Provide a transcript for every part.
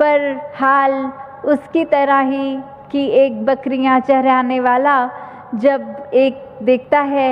पर हाल उसकी तरह ही कि एक बकरियां चराने वाला जब एक देखता है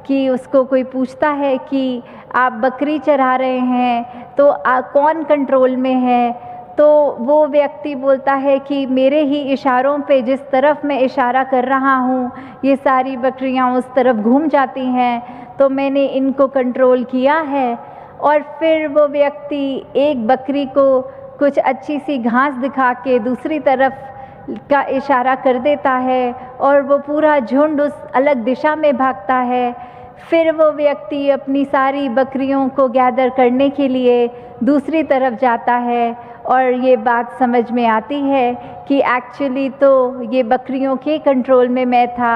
कि उसको कोई पूछता है कि आप बकरी चरा रहे हैं तो कौन कंट्रोल में है, तो वो व्यक्ति बोलता है कि मेरे ही इशारों पे, जिस तरफ मैं इशारा कर रहा हूँ ये सारी बकरियाँ उस तरफ घूम जाती हैं, तो मैंने इनको कंट्रोल किया है। और फिर वो व्यक्ति एक बकरी को कुछ अच्छी सी घास दिखा के दूसरी तरफ का इशारा कर देता है और वो पूरा झुंड उस अलग दिशा में भागता है। फिर वो व्यक्ति अपनी सारी बकरियों को गैदर करने के लिए दूसरी तरफ जाता है और ये बात समझ में आती है कि एक्चुअली तो ये बकरियों के कंट्रोल में मैं था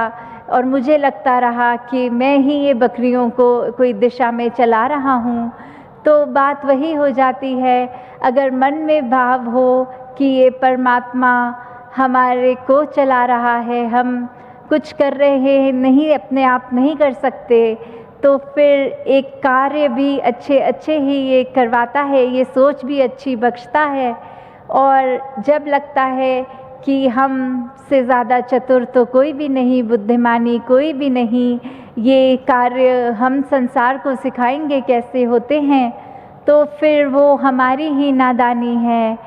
और मुझे लगता रहा कि मैं ही ये बकरियों को कोई दिशा में चला रहा हूँ। तो बात वही हो जाती है, अगर मन में भाव हो कि ये परमात्मा हमारे को चला रहा है, हम कुछ कर रहे हैं नहीं, अपने आप नहीं कर सकते, तो फिर एक कार्य भी अच्छे ही ये करवाता है, ये सोच भी अच्छी बख्शता है। और जब लगता है कि हम से ज़्यादा चतुर तो कोई भी नहीं, बुद्धिमानी कोई भी नहीं, ये कार्य हम संसार को सिखाएंगे कैसे होते हैं, तो फिर वो हमारी ही नादानी है।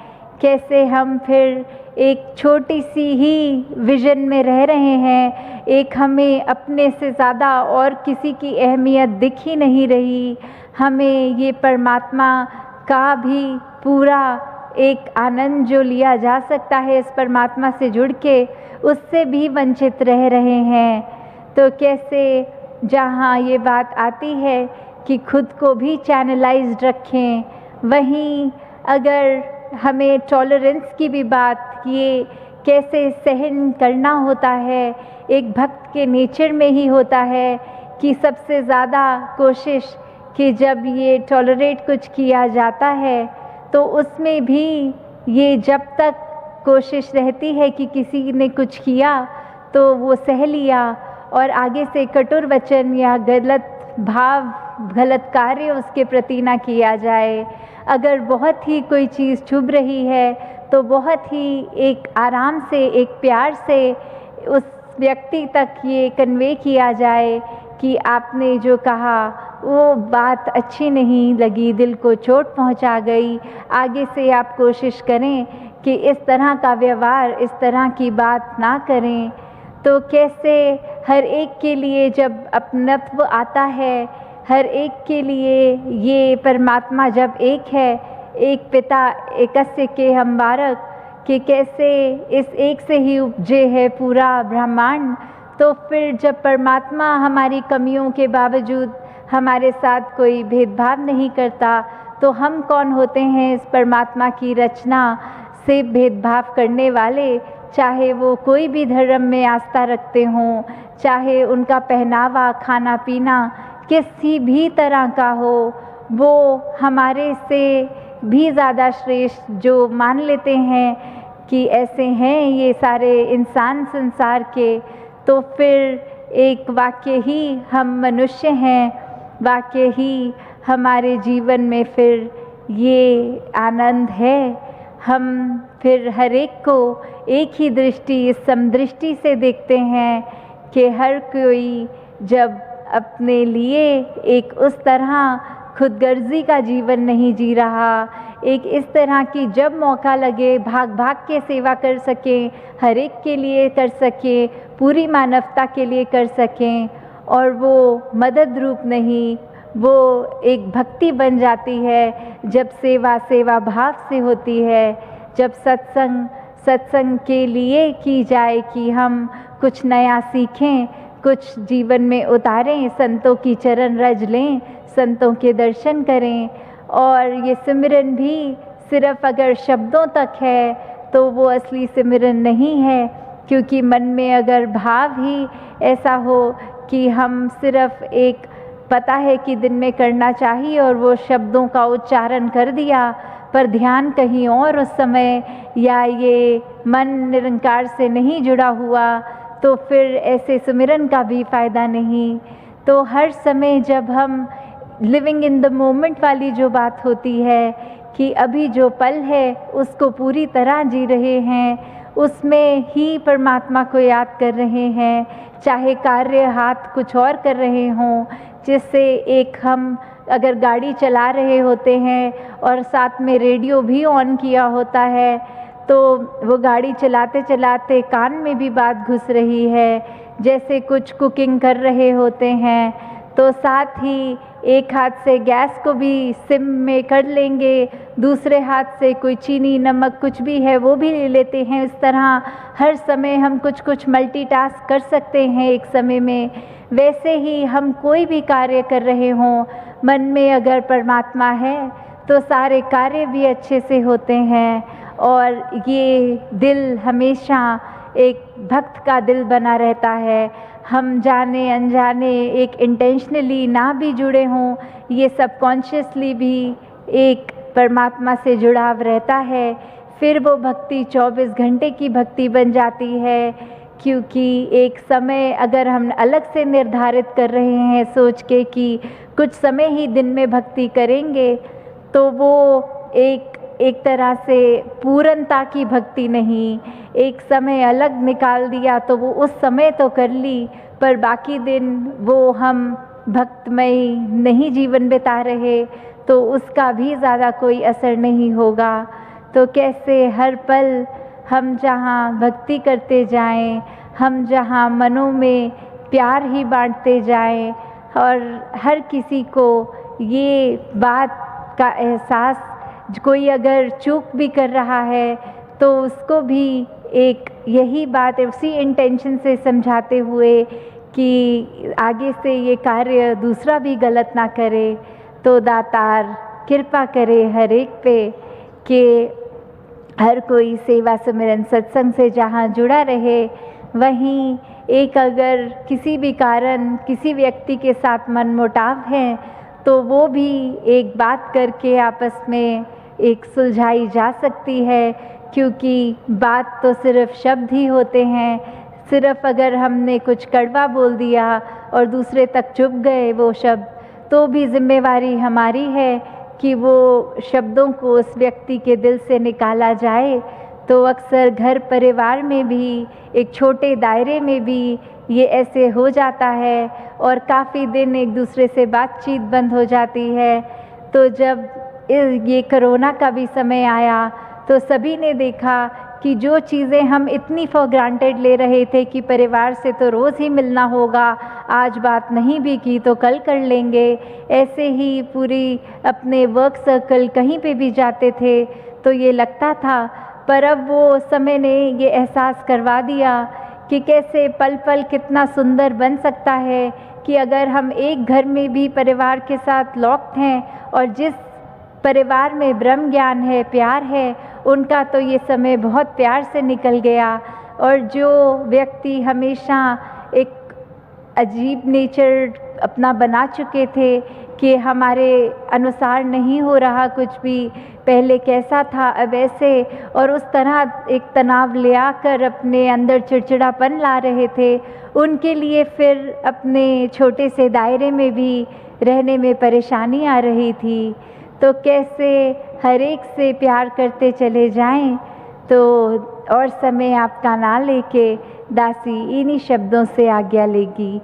कैसे हम फिर एक छोटी सी ही विज़न में रह रहे हैं, एक हमें अपने से ज़्यादा और किसी की अहमियत दिख ही नहीं रही, हमें ये परमात्मा का भी पूरा एक आनंद जो लिया जा सकता है इस परमात्मा से जुड़ के, उससे भी वंचित रह रहे हैं। तो कैसे जहाँ ये बात आती है कि खुद को भी चैनलाइज्ड रखें, वहीं अगर हमें टॉलरेंस की भी बात, ये कैसे सहन करना होता है, एक भक्त के नेचर में ही होता है कि सबसे ज़्यादा कोशिश कि जब ये टॉलरेट कुछ किया जाता है तो उसमें भी ये जब तक कोशिश रहती है कि किसी ने कुछ किया तो वो सह लिया और आगे से कटुर वचन या गलत भाव, गलत कार्य उसके प्रति ना किया जाए। अगर बहुत ही कोई चीज़ चुभ रही है तो बहुत ही एक आराम से, एक प्यार से उस व्यक्ति तक ये कन्वे किया जाए कि आपने जो कहा वो बात अच्छी नहीं लगी, दिल को चोट पहुंचा गई, आगे से आप कोशिश करें कि इस तरह का व्यवहार, इस तरह की बात ना करें। तो कैसे हर एक के लिए जब अपनत्व आता है, हर एक के लिए ये परमात्मा जब एक है, एक पिता एकस्य के हम बारक, कि कैसे इस एक से ही उपजे है पूरा ब्रह्मांड, तो फिर जब परमात्मा हमारी कमियों के बावजूद हमारे साथ कोई भेदभाव नहीं करता, तो हम कौन होते हैं इस परमात्मा की रचना से भेदभाव करने वाले, चाहे वो कोई भी धर्म में आस्था रखते हों, चाहे उनका पहनावा, खाना पीना किसी भी तरह का हो, वो हमारे से भी ज़्यादा श्रेष्ठ जो मान लेते हैं कि ऐसे हैं ये सारे इंसान संसार के, तो फिर एक वाकई ही हम मनुष्य हैं, वाकई ही हमारे जीवन में फिर ये आनंद है। हम फिर हर एक को एक ही दृष्टि, इस समदृष्टि से देखते हैं कि हर कोई जब अपने लिए एक उस तरह खुदगर्जी का जीवन नहीं जी रहा, एक इस तरह की जब मौका लगे भाग भाग के सेवा कर सकें, हर एक के लिए कर सकें, पूरी मानवता के लिए कर सकें, और वो मदद रूप नहीं, वो एक भक्ति बन जाती है जब सेवा सेवा भाव से होती है, जब सत्संग सत्संग के लिए की जाए कि हम कुछ नया सीखें, कुछ जीवन में उतारें, संतों की चरण रज लें, संतों के दर्शन करें। और ये सिमरन भी सिर्फ अगर शब्दों तक है तो वो असली सिमरन नहीं है, क्योंकि मन में अगर भाव ही ऐसा हो कि हम सिर्फ एक पता है कि दिन में करना चाहिए और वो शब्दों का उच्चारण कर दिया पर ध्यान कहीं और उस समय, या ये मन निरंकार से नहीं जुड़ा हुआ, तो फिर ऐसे सिमरन का भी फ़ायदा नहीं। तो हर समय जब हम लिविंग इन द मोमेंट वाली जो बात होती है कि अभी जो पल है उसको पूरी तरह जी रहे हैं, उसमें ही परमात्मा को याद कर रहे हैं, चाहे कार्य हाथ कुछ और कर रहे हों। जिससे एक हम अगर गाड़ी चला रहे होते हैं और साथ में रेडियो भी ऑन किया होता है, तो वो गाड़ी चलाते चलाते कान में भी बात घुस रही है। जैसे कुछ कुकिंग कर रहे होते हैं तो साथ ही एक हाथ से गैस को भी सिम में कर लेंगे, दूसरे हाथ से कोई चीनी नमक कुछ भी है वो भी ले लेते हैं। इस तरह हर समय हम कुछ कुछ मल्टीटास्क कर सकते हैं एक समय में। वैसे ही हम कोई भी कार्य कर रहे हों, मन में अगर परमात्मा है तो सारे कार्य भी अच्छे से होते हैं। और ये दिल हमेशा एक भक्त का दिल बना रहता है। हम जाने अनजाने एक इंटेंशनली ना भी जुड़े हों, ये सबकॉन्शियसली भी एक परमात्मा से जुड़ाव रहता है। फिर वो भक्ति 24 घंटे की भक्ति बन जाती है, क्योंकि एक समय अगर हम अलग से निर्धारित कर रहे हैं सोच के कि कुछ समय ही दिन में भक्ति करेंगे, तो वो एक तरह से पूर्णता की भक्ति नहीं। एक समय अलग निकाल दिया तो वो उस समय तो कर ली, पर बाकी दिन वो हम भक्तमय नहीं जीवन बिता रहे तो उसका भी ज़्यादा कोई असर नहीं होगा। तो कैसे हर पल हम जहाँ भक्ति करते जाएं, हम जहाँ मनों में प्यार ही बांटते जाएं और हर किसी को ये बात का एहसास, कोई अगर चूक भी कर रहा है तो उसको भी एक यही बात उसी इंटेंशन से समझाते हुए कि आगे से ये कार्य दूसरा भी गलत ना करे, तो दातार कृपा करे हर एक पे कि हर कोई सेवा सिमरन सत्संग से जहाँ जुड़ा रहे, वहीं एक अगर किसी भी कारण किसी व्यक्ति के साथ मनमुटाव है तो वो भी एक बात करके आपस में एक सुलझाई जा सकती है। क्योंकि बात तो सिर्फ शब्द ही होते हैं, सिर्फ अगर हमने कुछ कड़वा बोल दिया और दूसरे तक चुप गए वो शब्द, तो भी जिम्मेवारी हमारी है कि वो शब्दों को उस व्यक्ति के दिल से निकाला जाए। तो अक्सर घर परिवार में भी एक छोटे दायरे में भी ये ऐसे हो जाता है और काफ़ी दिन एक दूसरे से बातचीत बंद हो जाती है। तो जब ये कोरोना का भी समय आया तो सभी ने देखा कि जो चीज़ें हम इतनी फॉर ग्रांटेड ले रहे थे कि परिवार से तो रोज़ ही मिलना होगा, आज बात नहीं भी की तो कल कर लेंगे, ऐसे ही पूरी अपने वर्क सर्कल कहीं पे भी जाते थे तो ये लगता था। पर अब वो समय ने ये एहसास करवा दिया कि कैसे पल पल कितना सुंदर बन सकता है कि अगर हम एक घर में भी परिवार के साथ लॉक्ड हैं और जिस परिवार में ब्रह्म ज्ञान है, प्यार है, उनका तो ये समय बहुत प्यार से निकल गया। और जो व्यक्ति हमेशा एक अजीब नेचर अपना बना चुके थे कि हमारे अनुसार नहीं हो रहा कुछ भी, पहले कैसा था अब ऐसे, और उस तरह एक तनाव ले आकर अपने अंदर चिड़चिड़ापन ला रहे थे, उनके लिए फिर अपने छोटे से दायरे में भी रहने में परेशानी आ रही थी। तो कैसे हर एक से प्यार करते चले जाएं। तो और समय आपका ना लेके दासी इन्हीं शब्दों से आज्ञा लेगी।